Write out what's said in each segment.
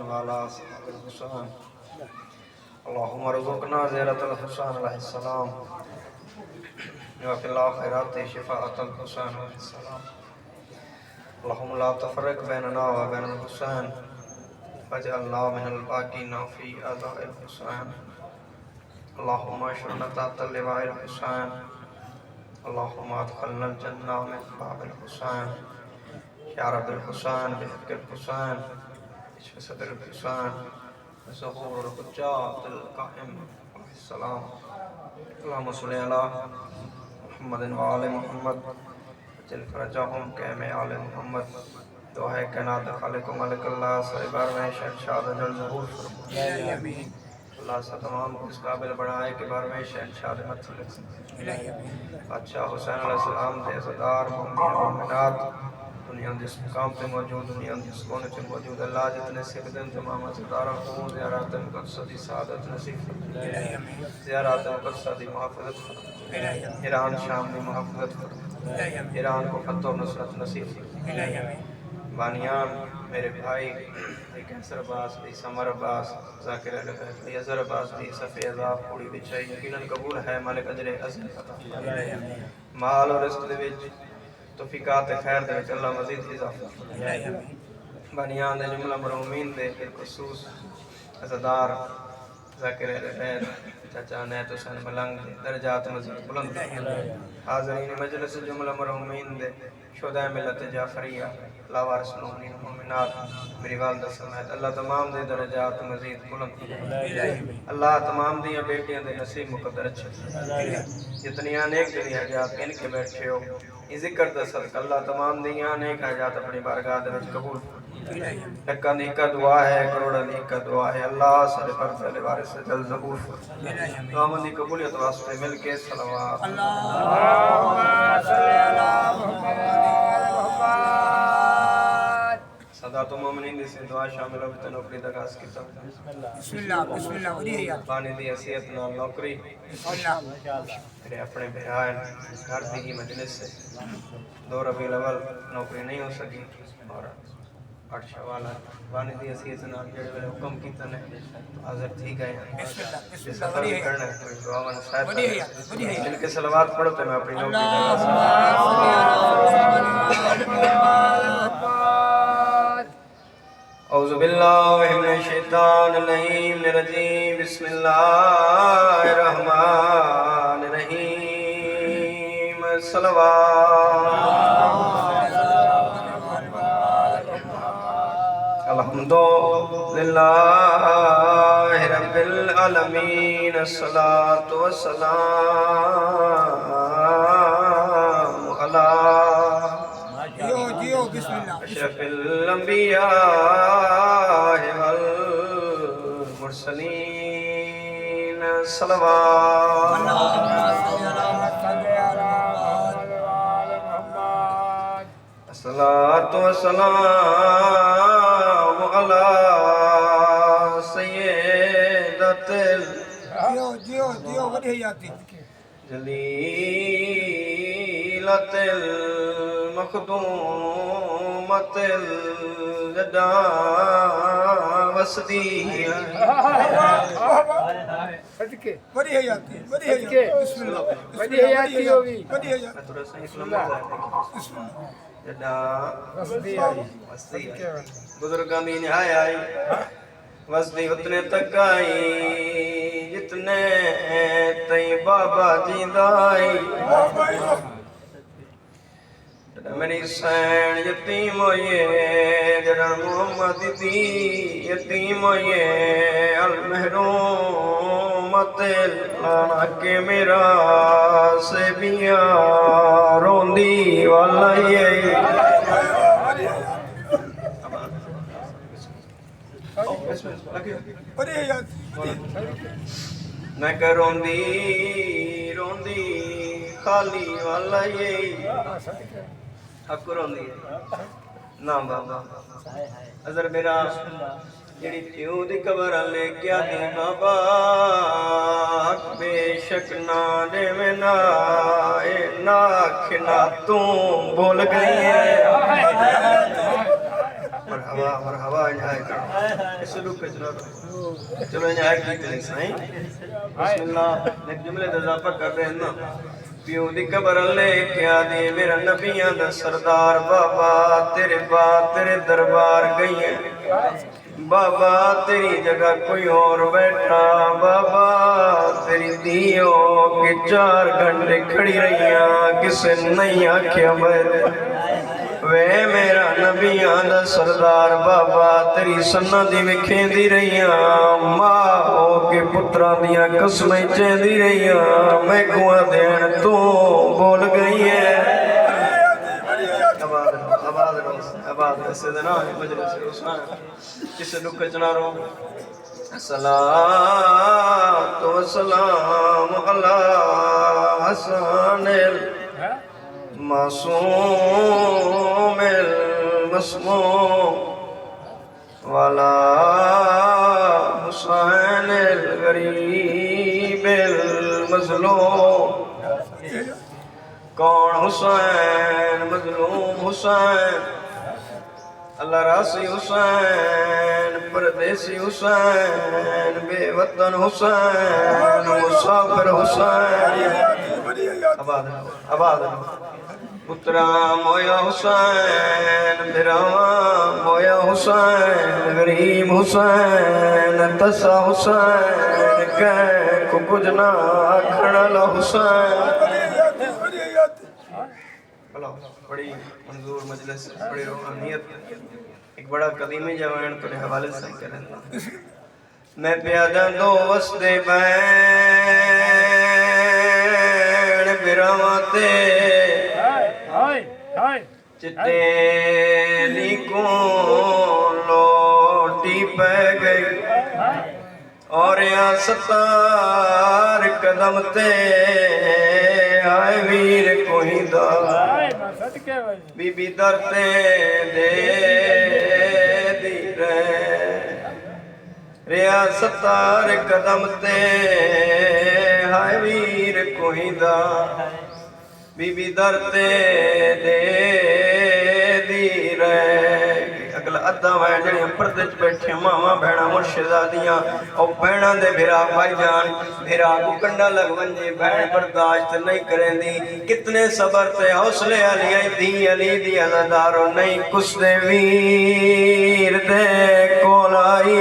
وعلى أصحاب الحسين اللهم ارزقنا زيارة الحسين عليه السلام وفي الآخرة شفاعة الحسين عليه السلام اللهم لا تفرق بيننا وبين الحسين واجعلنا من الباقين في أعداء الحسين اللهم اشرنا تحت لواء الحسين اللهم ادخلنا الجنة من باب الحسين يا رب الحسين بحق الحسين اشف صدر الحسين ظهور الحجات القائم عليه السلام اللهم صل على محمد وآل محمد جل فرجهم كما آل محمد دعا ہے کائنات خالق و مالک اللہ سربار میں شہنشاہ جل ظہور آمین اللہ سے تمام کو اس قابل بڑھائے کہ بار میں شہنشاہ مت لگ سکتے بادشاہ حسین علیہ السلام دے عزدار مومنین و مومنات دنیا جس مقام پہ موجود دنیا جس کونے پہ موجود اللہ جتنے سکدن تمام عزداروں کو زیارات مقصدی سعادت نصیب فرمائے زیارات مقصدی محافظت فرمائے ایران شام میں محافظت فرمائے ایران کو فتح و نصرت نصیب فرمائے بانیان میرے بھائی کیسر عباس دی سمر عباس ذاکر علی اظہر عباس دی صفی عذاب پوری بچائی یقیناً قبول ہے مالک اجر عظیم عطا مال اور رزق دے وچ توفیقات خیر دے وچ اللہ مزید اضافہ بانیان دے جملہ مرحومین دے بالخصوص عزدار ذاکر علی چاچا نیت حسین ملنگ دے درجات مزید بلند حاضرین مجلس جملہ مرحومین دے شہداء ملت جعفریہ لاوارث مومنین مومنات میری والدہ سمیت اللہ تمام دے درجات مزید بلند اللہ تمام دیاں بیٹیاں دے نصیب مقدر اچھے جتنی نیک دلی حاجات ان کے بیٹھے ہو یہ ذکر دا صدق اللہ تمام دیاں نیک حاجات اپنی بارگاہ دے وچ قبول لکھا نیکا دعا ہے کروڑا نیکا دعا ہے اللہ سارے پر پہلے وارث سے جل ظہور دعا مندی قبولیت واسطے مل کے صلوات اللہم صلی علی محمد صدات و مومنین دی سے دعا شامل ہوتا نوکری درخواست کی طرف بسم اللہ بانی دی حیثیت نال نوکری میرے اپنے بہائن گھر دی ہی مجلس سے 2 ربیع الاول نوکری نہیں ہو سکی اور 8 شوال بانی دی حیثیت نال جڑے ویلے حکم کیتا نے حاضر تھی گئے ہیں یہ سفر بھی کرنا ہے کوئی دعا من شاید مل کے صلوات پڑھو تو میں اپنی نوکری اعوذ باللہ من الشیطان الرجیم بسم اللہ الرحمن الرحیم صلوات الحمدللہ رب العالمین الصلاة والسلام علی اشرف الانبیاء والمرسلین صلوات الصلاة والسلام علی سیدت جلیلت المخدومت الجدا وسدیہ بڑی حیاتی بسم اللہ بڑی حیاتی ہوگی جدا وسدیہ بزرگاں دی نہائی آئی وسدی اتنے تک آئی جتنے تئی بابا جیندائی میری سین یتیم ہوئے جڑا محمد دی یتیم ہوئے المحرومت لانا کے میرا سے بیاں روندی والا یہ میں کہ روندی روندی خالی والا یہ حق روندی نا بابا اذر میرا جڑی پیو دی قبر لے گیا دی بابا حق بے شک نہ دے میں نہ کھنا تو بھول گئی ہے مرحبا مرحبا انجائے کرو اس لوگ کچھ چلو انجائے کی تلیں سائیں بسم اللہ ایک جملے دضافہ کر رہے ہیں نا پیو دی قبر لے کیا دی میرا نبیان دا سردار بابا تیرے دربار گئی ہیں بابا تیری جگہ کوئی اور بیٹھا بابا تیری دیو کے 4 گھنٹے کھڑی رہیاں کسے نہیں آکھیا بیٹھے وے میرا نبیان دا سردار بابا تیری سنہ دی وکھیں دی رہیاں ماں ہو کے پتران دیا قسمیں چیں دی رہیاں میں گواں دین تو بول گئی ہے آباد ایسے دینا مجلس حسین کسے دکھ چنا رو الصلاة والسلام علی حسن معصوم المسموم والا حسین الغریب المظلوم کون حسین مظلوم حسین اللہ راسی حسین پردیسی حسین بے وطن حسین مسافر حسین آباد پترا مویا حسین بھراواں مویا حسین غریب حسین تسا حسین کہیں کو کچھ نہ کھڑا لا حسین بڑی منظور مجلس بڑی روحانیت ایک بڑا قدیمی جوان تیرے حوالے سے کریں میں پیادہ دو وستے بین براواتے چٹے لیکوں لوٹی پہ گئی اور یا 17 قدم تے آئے ویر کوئی دا بی بی درتے دے دی ریا 17 قدم تے آئے ویر کوئی دا بی بی درتے دے دی اگلا ادھا ہے جڑے پردے چ بیٹھے ماما بہنا مرشدہ دیاں او بہنا دے بھرا بھائی جان بھرا کو کنڈا لگ ونجے بہن برداشت نہیں کریں دی کتنے صبر تے حوصلے علی دی عزادارو نہیں کس دے ویر دے کولائی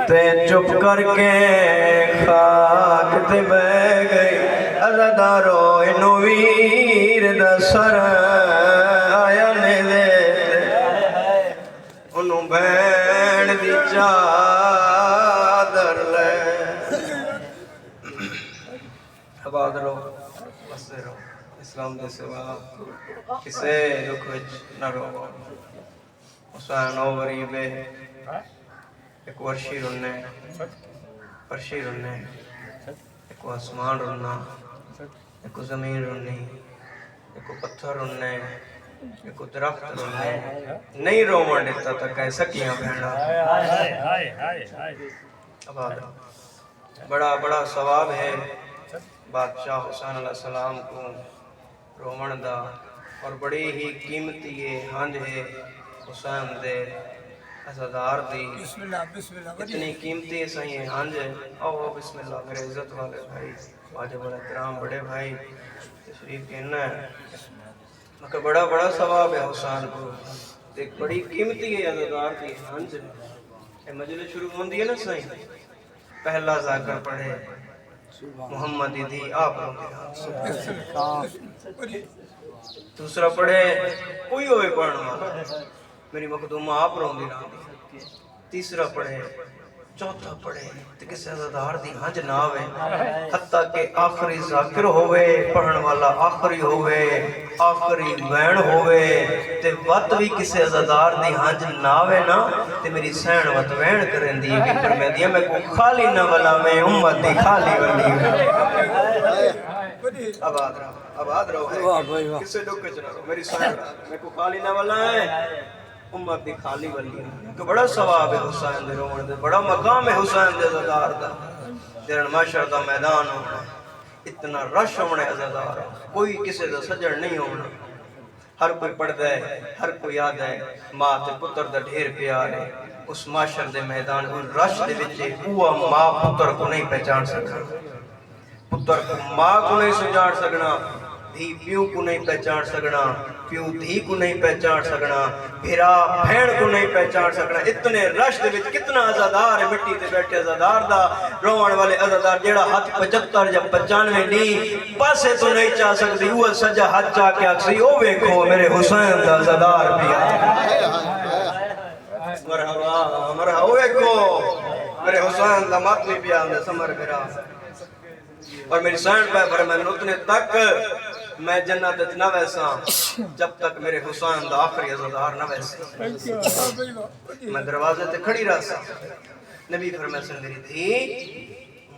تے چپ کر کے خاک تے بہ گئی عزادارو انو ویر دا سر آیا نے دے انہوں بین دی چادر لے آباد رو بستے رو اسلام دے سوا کسے دکھ وچ نہ رو حسین او غریبے ایک ورشی رننے پرشی رننے ایک آسمان رننا ایک زمین رننی ایک پتھر رننے ایک درخت رننے نہیں رومن دیتا تا کہہ سکیاں بہنا بڑا بڑا ثواب ہے بادشاہ حسین علیہ السلام کو رومن دا اور بڑی ہی قیمتی ہے ہنج ہے حسین دے عزادار دی اتنی قیمتی ہے صحیح ہنج ہے او بسم اللہ میرے عزت والے بھائی واجب الاحترام بڑے بھائی تشریف کہنا ہے مکہ بڑا بڑا ثواب ہے حسین کو ایک بڑی قیمتی ہے عزادار دی ہنج ہے مجلس شروع ہوندی ہے نا صحیح پہلا ذاکر پڑھے محمد دی آپ روندی دوسرا پڑھے کوئی ہوئے پڑھنا میری مخدومہ آپ روندی رہا تیسرا پڑھے چوتھا پڑھے تو کسی عزادار دی ہنج نہ ہوئے حتیٰ کہ آخری ذاکر ہوئے پڑھن والا آخری ہوئے آخری وین ہوئے تے وقت بھی کسی عزادار دی ہنج نہ ہوئے نا تے میری سین وقت وین کریں دی بھی پر میں دیا میں کو خالی نہ والا میں امت دی خالی ولی آباد رہو کسے ڈوکے چلا رہو میری سین میں کو خالی نہ والا ہے امت دی خالی ولی کہ بڑا ثواب ہے حسین دے رومن دے بڑا مقام ہے حسین دے عزادار دا جرن معاشر دا میدان ہونا اتنا رش ہونا عزادار کوئی کسی دا سجڑ نہیں ہونا ہر کوئی پڑھدا ہے ہر کوئی یاد ہے ماں تے پتر دا ڈھیر پیار ہے اس معاشر دے میدان اس رش دے وچ اوہ ماں پتر کو نہیں پہچان سکنا پتر کو ماں کو نہیں سجان سکنا دھی پیو کو نہیں پہچان سکنا پیو دھی کو نہیں پہچان سکنا بھیرا بھین کو نہیں پہچان سکنا اتنے رش دے وچ کتنا عزادار ہے مٹی تے بیٹھے عزادار دا روان والے عزادار جیڑا ہاتھ 75 یا 95 نہیں پاسے تو نہیں چاہ سکتی وہ سجا ہاتھ چاہ کے آکسی او ویکھو میرے حسین دا عزادار پیا مرحبا مرحبا او ویکھو میرے حسین دا ماتمی پیا دے سمر میرا اور میری سینڈ پہ فرمائے اتنے تک میں جنت نہ ویسا جب تک میرے حسین دا آخری عزادار نہ ویسا میں دروازے تے کھڑی رہا سا نبی فرمائے سے میری دھی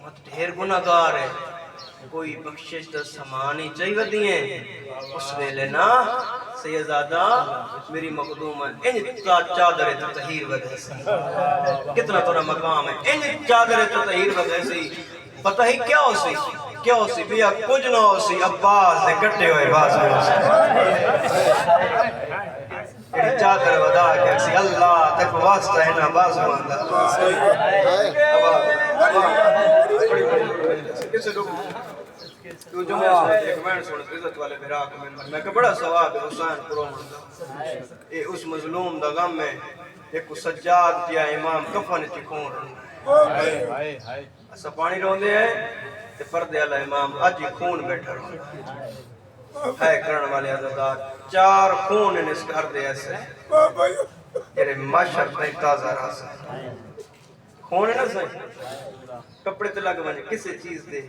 مت ڈھیر گناہگار ہے کوئی بخشش دا سامانی چاہیے دیئے اس ویلے نا سیدزادہ میری مقدوم ہے انج چادر تطہیر وجہ سے کتنا تورا مقام ہے انج چادر تطہیر وجہ سے پتہ ہی کیا ہو سی بیا کچھ نہ ہو سی عباس دے کٹے ہوئے باز میں ہو سی ایڈی چادر ودا کہ اکسی اللہ تک واسطہ ہے نا باز ماندہ کسے لوگ تو جو میں ایک مین سوڑا عزت والے براک میں کہ بڑا ثواب ہے حسین قرآن اے اس مظلوم دا غم میں ایک سجاد کیا امام کفن چکون ایسا پانی روندے ہیں تے پردے اللہ امام آج ہی خون بیٹھا روندے ہے کرن والے عزادار 4 خون ان اس گھر دے ایسے تیرے معاشر نہیں تازہ رہا سا خون ہے نا سہی کپڑے تے لگ بنے کسی چیز دے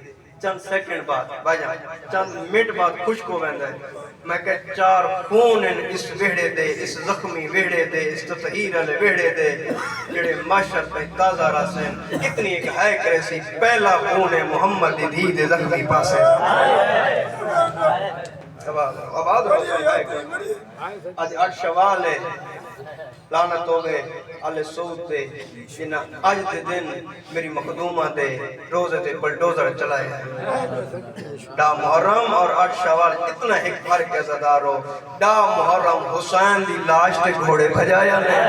چند سیکنڈ بعد باجا چند منٹ بعد خشک ہو ویندا ہے میں کہ 4 خون اس ویڑے دے اس زخمی ویڑے دے اس تطہیر والے ویڑے دے جڑے معاشر پہ تازہ راسن اتنی ایک ہے کرے سی پہلا خون ہے محمد دی دے زخمی پاسے آباد ہو آج 8 شوال ہے لعنت ہوگے علی سعود دے جنہ آج دے دن میری مخدومہ دے روزے دے بلڈوزر چلائے ڈا محرم اور 8 شوال اتنا ایک فرق عزادار ہو ڈا محرم حسین دی لاش تے گھوڑے بھجایا نے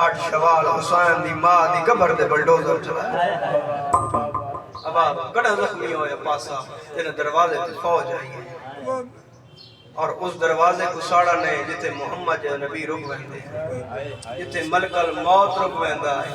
8 شوال حسین دی ماں دی قبر دے بلڈوزر چلائے اب آپ کڑا زخمی ہویا پاسا جنہ دروازے تے فوج آئی ہے اور اس دروازے کو ساڑا نے جتے محمد نبی رک ویندے جتے ملک الموت رک ویندا ہے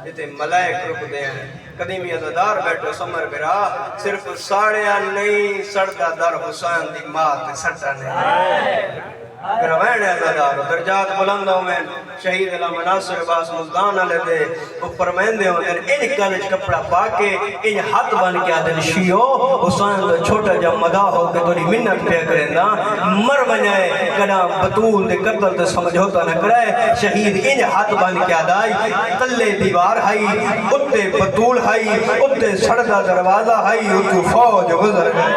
جتے ملائک رک دے ہیں قدیمی عزادار بیٹھو سمر برا صرف ساڑیا نہیں سڑتا در حسین دی مات سڑتا نہیں میرا وین عزادار درجات بلندوں میں شہید اللہ مناصر باس مزدان علیہ دے اوپر مہندے ہوں ان کالج کپڑا پاکے ان ہاتھ بن کے آدھن شیعو حسین دا چھوٹا جب مداح ہو کے توڑی منت پہ کریں دا مر بنائے کنا بطول دے قتل دے سمجھوتا نہ کرائے شہید ان ہاتھ بن کے آدھائی تلے دیوار ہائی اتے بطول ہائی اتے سڑکا دروازہ ہائی اتو فوج گزر گئے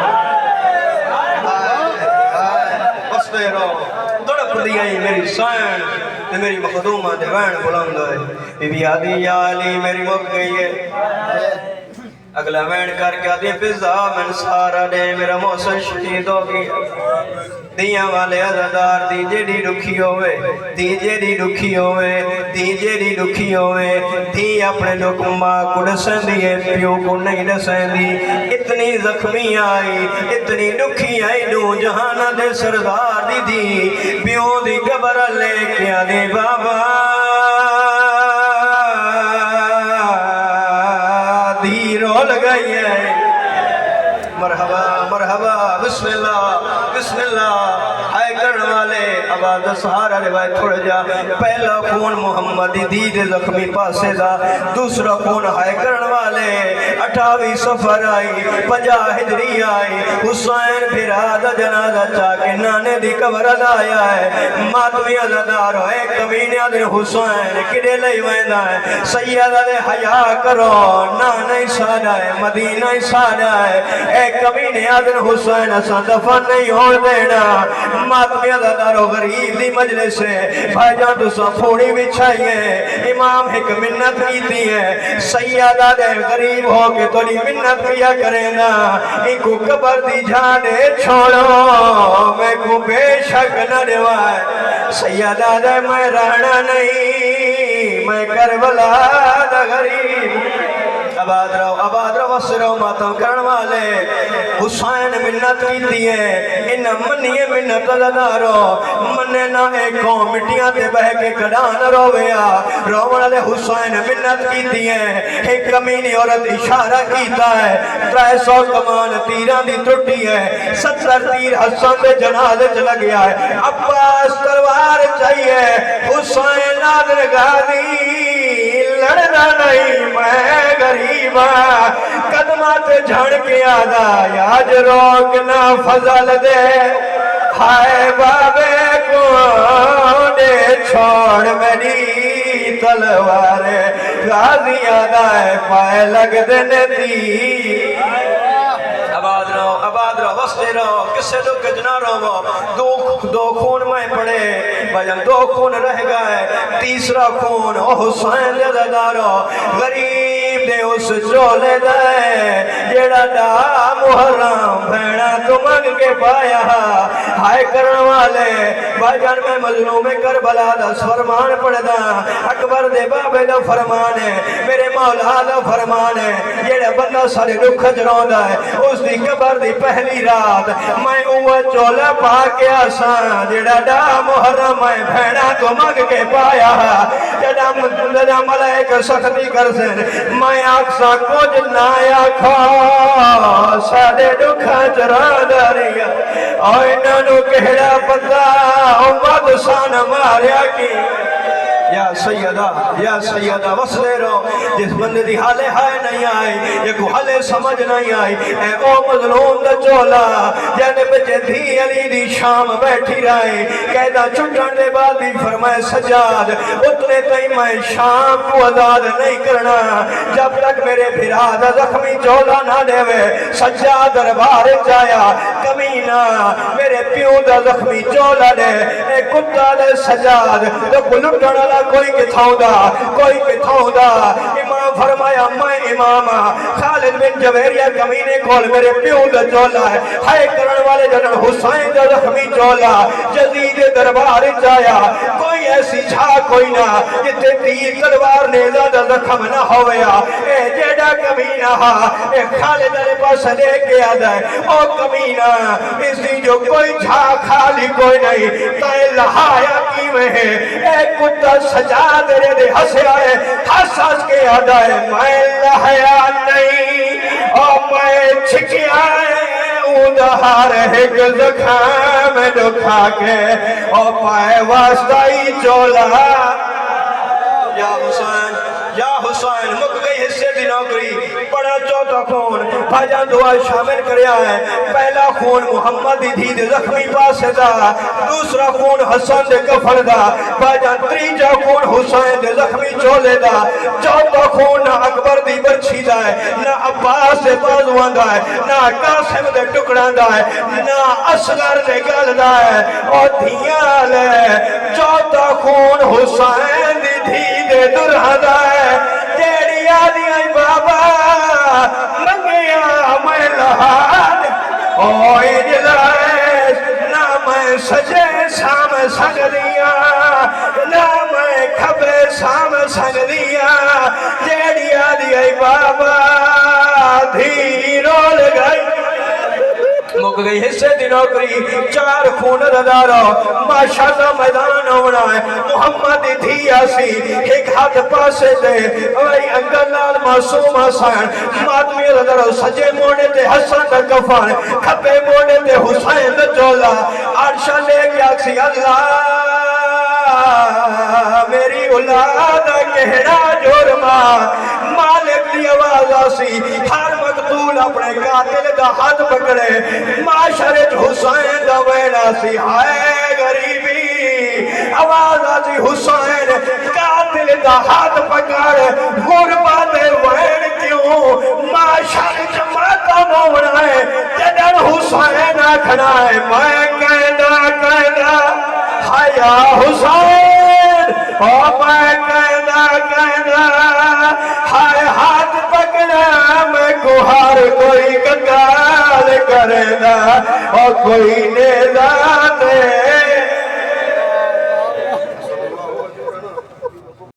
بستے رو تڑپ دیائی میری سائن تے میری مخدومہ دے وین بلند ہے بی بی آدھی یا علی میری مک گئی ہے اگلا وین کر کے آدھی فضا من سارا دے میرا موسن شہید ہو گیا دیاں والے عزادار دی جیڑی رکھی ہوئے دی جیڑی رکھی ہوئے دی جیڑی رکھی ہوئے دی اپنے لوگ ماں کو ڈسن دیئے پیو کو نہیں ڈسن دی اتنی زخمی آئی اتنی رکھی آئی نو جہانہ دے سردار دی دی پیو دی قبر لے کے آدھے بابا دی رول گئی ہے مرحبا مرحبا بسم اللہ ہائے کرن والے آواز سہارا روایت تھوڑ جا پہلا خون محمد دید زخمی پاسے دا دوسرا خون ہائے کرن والے 28 سفر آئی 50 ہجری آئی حسین بھرادہ جنازہ چاکے نانے دی قبر آیا ہے ماتمی عزادار ہوئے کمینے دن حسین کڑے لئی ویندہ ہے سیدہ دے حیاء کرو نانے سادہ ہے مدینہ سادہ ہے اے کمینے دن حسین اسا دفن نہیں ہو دینا ماتمی عزادار ہو غریب دی مجلس ہے بھائی جان تو سا پھوڑی بچھائیے امام ایک منت کیتی ہے سیدہ دے غریب ہو کے توڑی منت کیا کرے نا ایک قبر دی جھاڑے چھوڑو میں کو بے شک نہ روائے سیدہ دے میں رانا نہیں میں کربلا دا غریب آباد رہو وسر رہو ماتم کرن والے حسین منت کی دیئے ان منیے منت لدارو مننے نہ ایک قوم مٹیاں تے بہ کے کڑان رویا والے حسین منت کی دیئے ایک کمینی عورت اشارہ کیتا ہے 300 کمان تیران دی ٹوٹی ہے 70 تیر حسن دے جنازے چلا گیا ہے عباس تلوار چاہیے حسین نادر غازی لڑنا نہیں میں غریبا قدمات جھڑ کے آدھا یاج روکنا فضل دے ہائے بابے کو دے چھوڑ میری تلوار غازی آدھا ہے پائے لگ دینے دی آباد رہو وستے رہو کسے دو کجنا رہو دو خون میں پڑے بھجن 2 خون رہ گئے تیسرا خون او حسین دے دارو غریب دے اس چولے دے جیڑا دا محرم بھیڑا تو منگ کے پایا ہائے کرن والے بھجن میں مظلوم کربلا دا فرمان پڑھ دا اکبر دے بابے دا فرمان ہے میرے مولا دا فرمان ہے جیڑا بندہ سارے دکھ جروں دا ہے اس دی قبر دی پہلی رات میں اوہ چولا پا کے آسان جڑا دا محرم میں بھیڑا تو مگ کے پایا جڑا ملائک سختی کر سن میں آکسا کچھ نایا کھا سادے دکھا چرا داریا اوہ انہوں کہڑا پتا امت سان ماریا کی یا سیدہ وصلے رو جس بندے دی حالے ہائے نہیں آئی یہ کو حالے سمجھ نہیں آئی اے او مظلوم دا چولا جانے بچے دھی علی دی شام بیٹھی رہے قیدہ چھٹن دے بعد بھی فرمائے سجاد اتنے تئی میں شام کو آزاد نہیں کرنا جب تک میرے بھراد زخمی چولا نہ دیوے سجاد دربار جایا کمینہ میرے پیوں دا زخمی چولا دے اے کتا دے سجاد تو کلٹن اللہ کوئی کتھاؤں دا امام فرمایا میں امام خالد بن جویریہ کمینے کھول میرے پیوں دا چولا ہے ہائے کرن والے جنن حسین دا زخمی چولا جزید دربار جایا کوئی ایسی چھا کوئی نہ جتے تیر تلوار نیزہ دا زخم نہ ہویا اے جیڑا کمینہ اے خالد علیہ پاس لے کے آدھا ہے او کمینہ اسی جو کوئی چھا خالی کوئی نہیں تائے لہایا کی میں ہے اے کتا سجا دے دے ہسے آئے ہس کے آدھا ہے میں لہیا نہیں اور میں چھکی آئے اندہار ایک زخام دکھا کے اور پائے واسطائی چولا یا حسین مک گئی حصے دی نوکری پڑا چوتھا خون بھاجان دعا شامل کریا ہے پہلا خون محمد دھی دے زخمی پاسے دا دوسرا خون حسن دے کفر دا بھاجان تریجا خون حسین دے زخمی چولے دا چوتھا خون نہ اکبر دی برچھی دا ہے نہ عباس دے بازوان دا ہے نہ قاسم دے ٹکڑان دا ہے نہ اصغر دے گل دا ہے اور دھیال ہے چوتھا خون حسین دی دھی دے درہ دا ہے تیری آدھی آئی بابا منگیا میں لہاد اوہ جلائش نہ میں سجے سام سنگ دیا نہ میں کھبے سام سنگ دیا تیری آدھی آئی بابا دھیرول گئی مک گئی حصے دی نوکری 4 خون ردارو ماشاءاللہ میدان ہونا ہے محمد دھی آسی ایک ہاتھ پاسے دے وہی انگل لال معصوم حسین ماتمی ردارو سجے موڑے تے حسن دا کفان کھپے موڑے تے حسین دا چولا عرشہ لے گیا سی اللہ میری اولاد کہڑا جرما مالک دی آواز آسی ہر مقتول اپنے قاتل دا ہاتھ پکڑے معاشرت حسین دا ویڑا سی ہائے غریبی آواز آسی حسین قاتل دا ہاتھ پکڑ غربت ویڑ کیوں معاشرت ماتا موڑا ہے جدن حسین آکھنا ہے میں قیدہ کہندا حسین او میں کہندا ہائے ہاتھ پکڑا میں کو ہر کوئی کنگال کردا او کوئی نیزہ دے